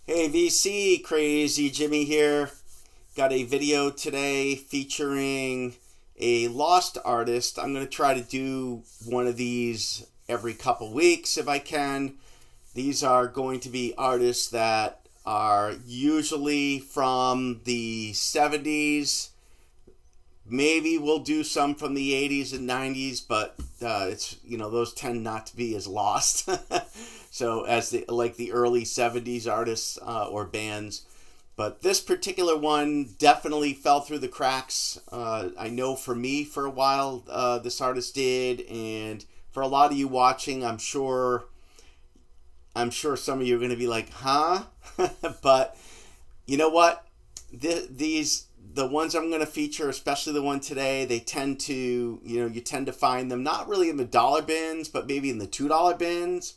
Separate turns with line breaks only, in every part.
Hey VC, Crazy Jimmy here. Got a video today featuring a lost artist. I'm going to try to do one of these every couple weeks if I can. These are going to be artists that are usually from the 70s. Maybe we'll do some from the 80s and 90s, but it's those tend not to be as lost. So as the early 70s artists or bands. But this particular one definitely fell through the cracks. I know for me for a while this artist did, and for a lot of you watching, I'm sure some of you are going to be like, huh? But you know what? The ones I'm going to feature, especially the one today, they tend to, you tend to find them not really in the dollar bins, but maybe in the $2 bins.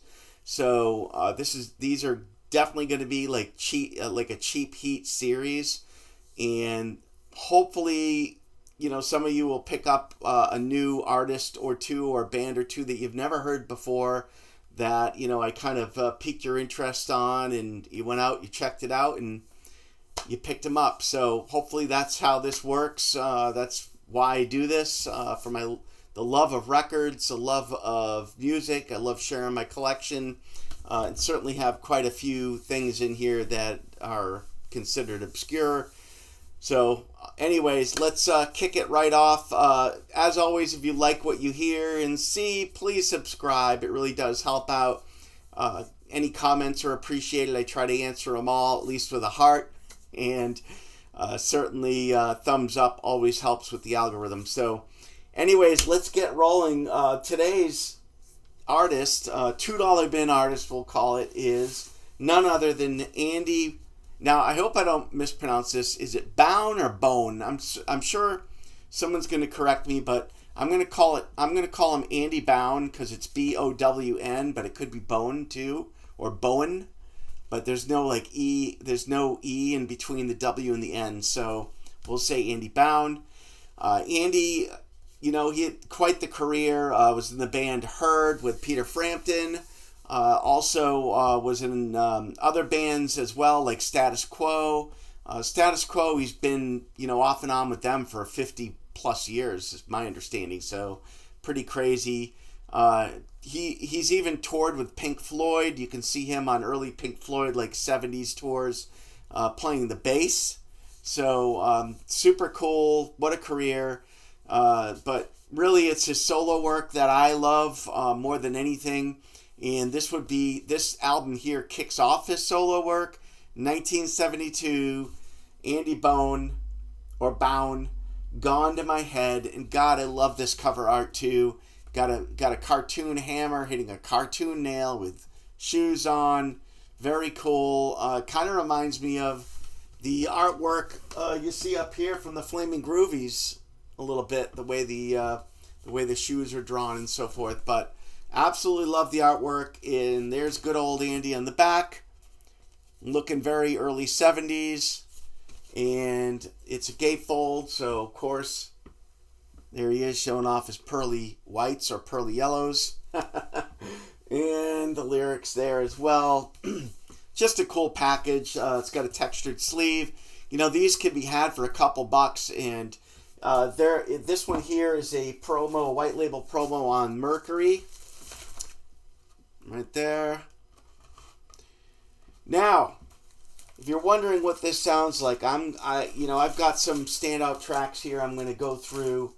So these are definitely going to be like a cheap heat series, and hopefully, some of you will pick up a new artist or two or band or two that you've never heard before. That I kind of piqued your interest on, and you went out, you checked it out, and you picked them up. So hopefully that's how this works. That's why I do this, for the love of records, the love of music. I love sharing my collection, and certainly have quite a few things in here that are considered obscure. So anyways, let's kick it right off. As always, if you like what you hear and see, please subscribe. It really does help out. Any comments are appreciated. I try to answer them all, at least with a heart. And certainly thumbs up always helps with the algorithm. So anyways, let's get rolling. Today's artist, $2 bin artist we'll call it, is none other than Andy. Now I hope I don't mispronounce this. Is it Bown or Bone? I'm sure someone's going to correct me, but I'm going to call him Andy Bown because it's Bown, but it could be Bone too, or Bowen. But there's no there's no E in between the W and the N, so we'll say Andy Bown. Andy, he had quite the career, was in the band Herd with Peter Frampton, also was in other bands as well, like Status Quo. Status Quo, he's been, off and on with them for 50 plus years, is my understanding, so pretty crazy. He's even toured with Pink Floyd. You can see him on early Pink Floyd, like 70s tours, playing the bass. So super cool. What a career. But really, it's his solo work that I love more than anything. And this album here kicks off his solo work. 1972, Andy Bown, Gone to My Head. And God, I love this cover art too. Got a cartoon hammer hitting a cartoon nail with shoes on. Very cool. Kind of reminds me of the artwork you see up here from the Flaming Groovies a little bit. The way the shoes are drawn and so forth. But absolutely love the artwork. And there's good old Andy on the back, looking very early 70s. And it's a gatefold, so of course. There he is showing off his pearly whites or pearly yellows. And the lyrics there as well. Just a cool package. It's got a textured sleeve. These can be had for a couple bucks. And this one here is a white label promo on Mercury. Right there. Now, if you're wondering what this sounds like, I've got some standout tracks here I'm going to go through.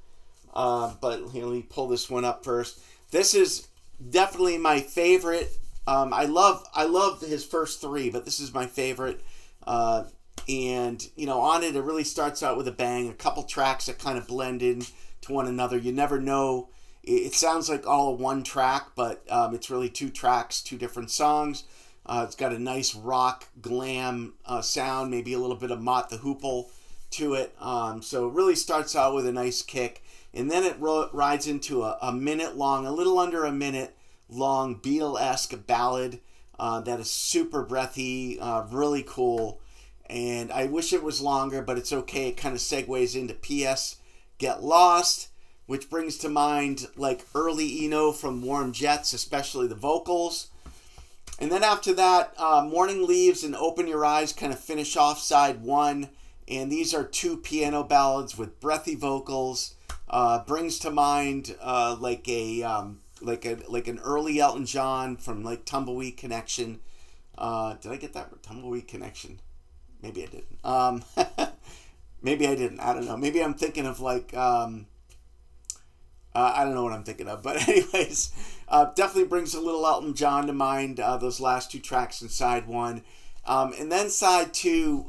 But let me pull this one up first. This is definitely my favorite. I love his first three, but this is my favorite. And on it really starts out with a bang. A couple tracks that kind of blend in to one another. You never know. It sounds like all one track, but it's really two tracks, two different songs. It's got a nice rock glam sound, maybe a little bit of Mott the Hoople to it. So it really starts out with a nice kick. And then it rides into a minute long, a little under a minute long Beatle-esque ballad that is super breathy, really cool. And I wish it was longer, but it's okay. It kind of segues into P.S. Get Lost, which brings to mind like early Eno from Warm Jets, especially the vocals. And then after that, Morning Leaves and Open Your Eyes kind of finish off side one. And these are two piano ballads with breathy vocals. Brings to mind like an early Elton John from like Tumbleweed Connection. Did I get that? Tumbleweed Connection? Maybe I didn't. Maybe I didn't. I don't know. Maybe I'm thinking of like I don't know what I'm thinking of, but anyways, definitely brings a little Elton John to mind, those last two tracks in side one. And then side two,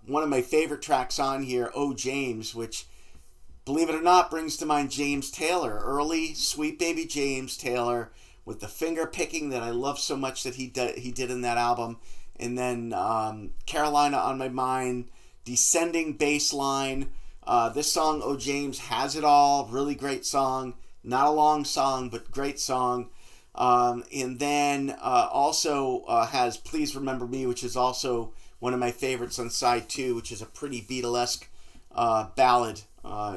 one of my favorite tracks on here, Oh James, which, believe it or not, brings to mind James Taylor, early Sweet Baby James Taylor, with the finger picking that I love so much that he did in that album. And then Carolina on My Mind, descending bass line. This song, Oh James, has it all. Really great song. Not a long song, but great song. And then also has Please Remember Me, which is also one of my favorites on side two, which is a pretty Beatlesque ballad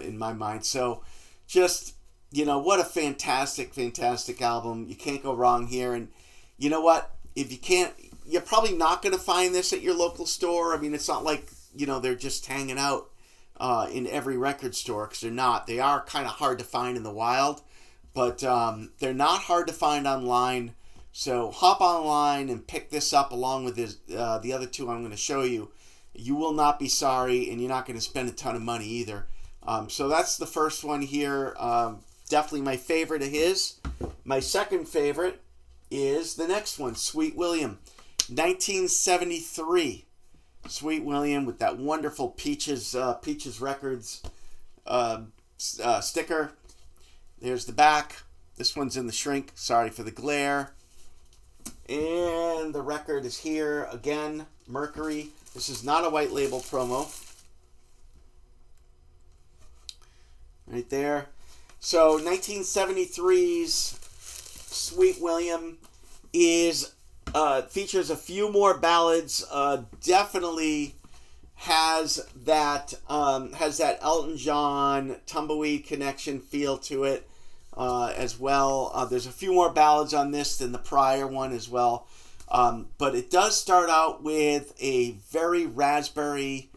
in my mind. So just, what a fantastic, fantastic album. You can't go wrong here. And you know what? If you can't, you're probably not going to find this at your local store. I mean, it's not like, they're just hanging out in every record store, because they're not. They are kind of hard to find in the wild, but they're not hard to find online. So hop online and pick this up along with the other two I'm going to show you. You will not be sorry, and you're not going to spend a ton of money either. So that's the first one here. Definitely my favorite of his. My second favorite is the next one, Sweet William, 1973. Sweet William with that wonderful Peaches Records sticker. There's the back. This one's in the shrink. Sorry for the glare. And the record is here again. Mercury. This is not a white label promo. Right there. So 1973's Sweet William is features a few more ballads. Definitely has that Elton John Tumbleweed Connection feel to it as well. There's a few more ballads on this than the prior one as well. But it does start out with a very raspberry-like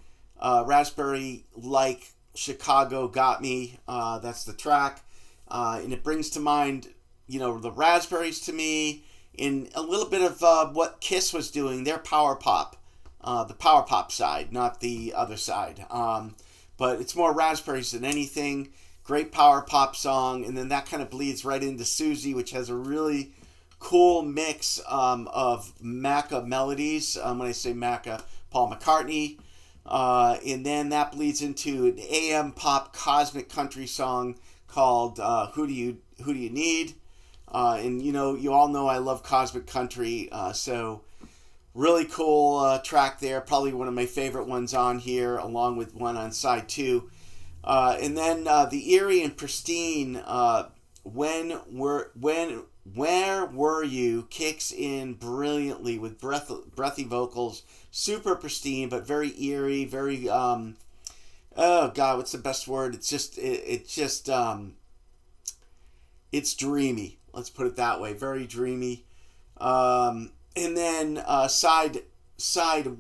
Chicago Got Me. That's the track. And it brings to mind, the Raspberries to me, in a little bit of what Kiss was doing, their power pop, the power pop side, not the other side. But it's more Raspberries than anything. Great power pop song, and then that kind of bleeds right into Susie, which has a really cool mix of Macca melodies. When I say Macca, Paul McCartney. And then that bleeds into an AM pop cosmic country song called Who Do You Need? And you all know I love cosmic country, so really cool track there. Probably one of my favorite ones on here, along with one on side two. And then the eerie and pristine Where Were You kicks in brilliantly with breathy vocals, super pristine but very eerie, very oh god, what's the best word? It's just it's dreamy. Let's put it that way. Very dreamy. And then side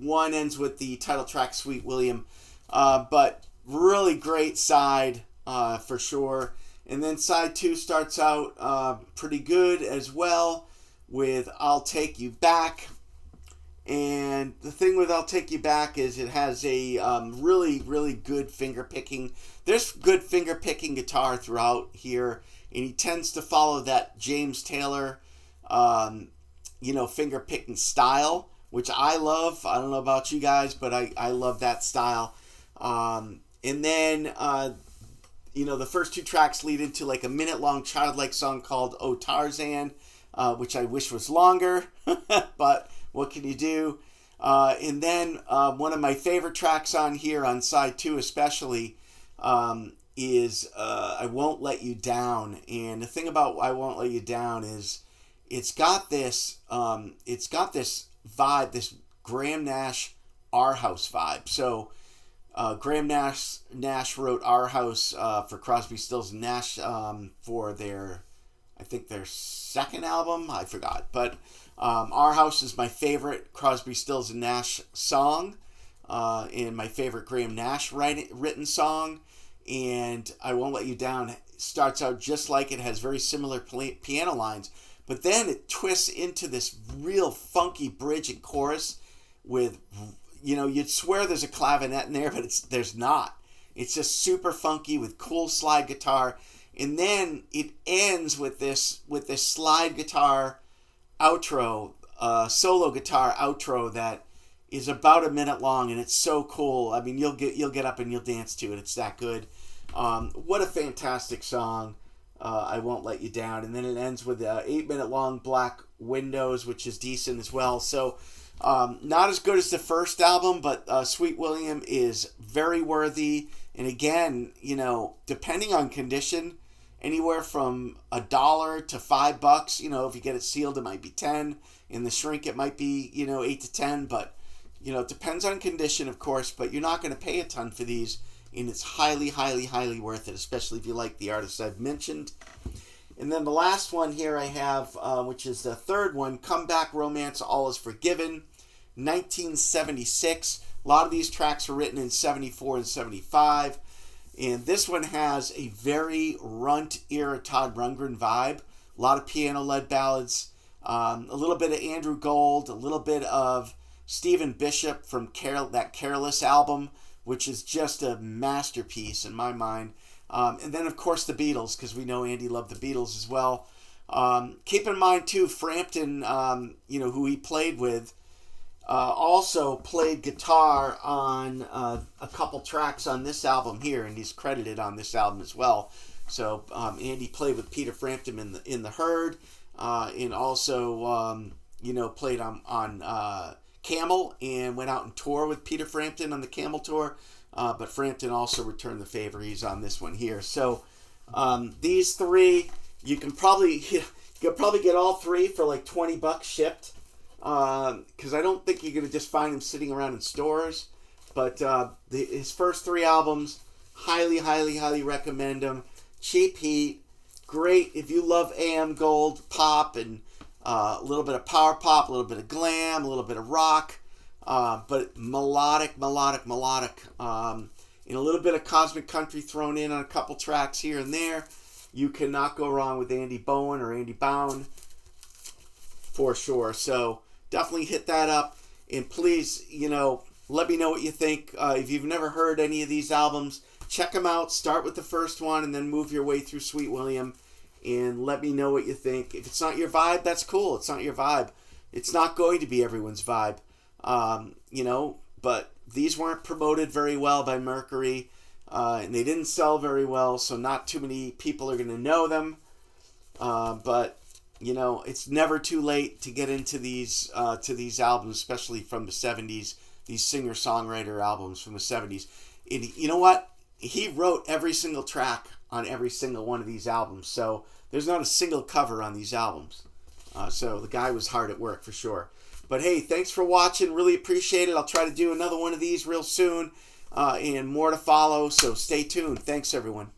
one ends with the title track, Sweet William. But really great side for sure. And then side two starts out pretty good as well with I'll Take You Back. And the thing with I'll Take You Back is it has a really, really good finger picking. There's good finger picking guitar throughout here. And he tends to follow that James Taylor, finger picking style, which I love. I don't know about you guys, but I love that style. And then, the first two tracks lead into like a minute-long childlike song called Oh Tarzan, which I wish was longer, but what can you do? And then one of my favorite tracks on here, on side two especially, is I Won't Let You Down. And the thing about I Won't Let You Down is it's got this vibe, this Graham Nash Our House vibe. So Graham Nash wrote Our House for Crosby, Stills and Nash for their second album. I forgot, but Our House is my favorite Crosby, Stills, and Nash song, and my favorite Graham Nash written song. And I Won't Let You Down starts out just like it, has very similar piano lines, but then it twists into this real funky bridge and chorus with, you'd swear there's a clavinet in there, but there's not. It's just super funky with cool slide guitar, and then it ends with this slide guitar outro, solo guitar outro that is about a minute long, and it's so cool. I mean, you'll get up and you'll dance to it. It's that good. What a fantastic song, I Won't Let You Down. And then it ends with 8-minute long Black Windows, which is decent as well. So not as good as the first album, but Sweet William is very worthy. And again, depending on condition, anywhere from $1 to $5. If you get it sealed, it might be 10. In the shrink, it might be 8 to 10. But it depends on condition, of course. But you're not going to pay a ton for these, and it's highly, highly, highly worth it, especially if you like the artists I've mentioned. And then the last one here I have, which is the third one, Comeback Romance, All Is Forgiven, 1976. A lot of these tracks were written in 74 and 75. And this one has a very Runt-era Todd Rundgren vibe. A lot of piano-led ballads. A little bit of Andrew Gold. A little bit of Stephen Bishop from that Careless album, which is just a masterpiece in my mind. And then, of course, the Beatles, because we know Andy loved the Beatles as well. Keep in mind, too, Frampton, who he played with, also played guitar on a couple tracks on this album here, and he's credited on this album as well. So Andy played with Peter Frampton in the Herd, and also played on Camel, and went out and toured with Peter Frampton on the Camel tour. But Frampton also returned the favor. He's on this one here. So these three, you can probably get all three for like $20 shipped. Because I don't think you're going to just find them sitting around in stores. But his first three albums, highly, highly, highly recommend them. Cheap Heat, great if you love AM Gold pop and a little bit of power pop, a little bit of glam, a little bit of rock, but melodic, and a little bit of cosmic country thrown in on a couple tracks here and there. You cannot go wrong with Andy Bown or Andy Bown for sure. So definitely hit that up, and please, let me know what you think. If you've never heard any of these albums, check them out. Start with the first one and then move your way through Sweet William, and let me know what you think. If it's not your vibe, that's cool. It's not your vibe. It's not going to be everyone's vibe, but these weren't promoted very well by Mercury, and they didn't sell very well, so not too many people are going to know them, but it's never too late to get into these albums, especially from the 70s, these singer-songwriter albums from the 70s. And you know what? He wrote every single track on every single one of these albums, so there's not a single cover on these albums. So the guy was hard at work for sure. But hey, thanks for watching. Really appreciate it. I'll try to do another one of these real soon, and more to follow, so stay tuned. Thanks, everyone.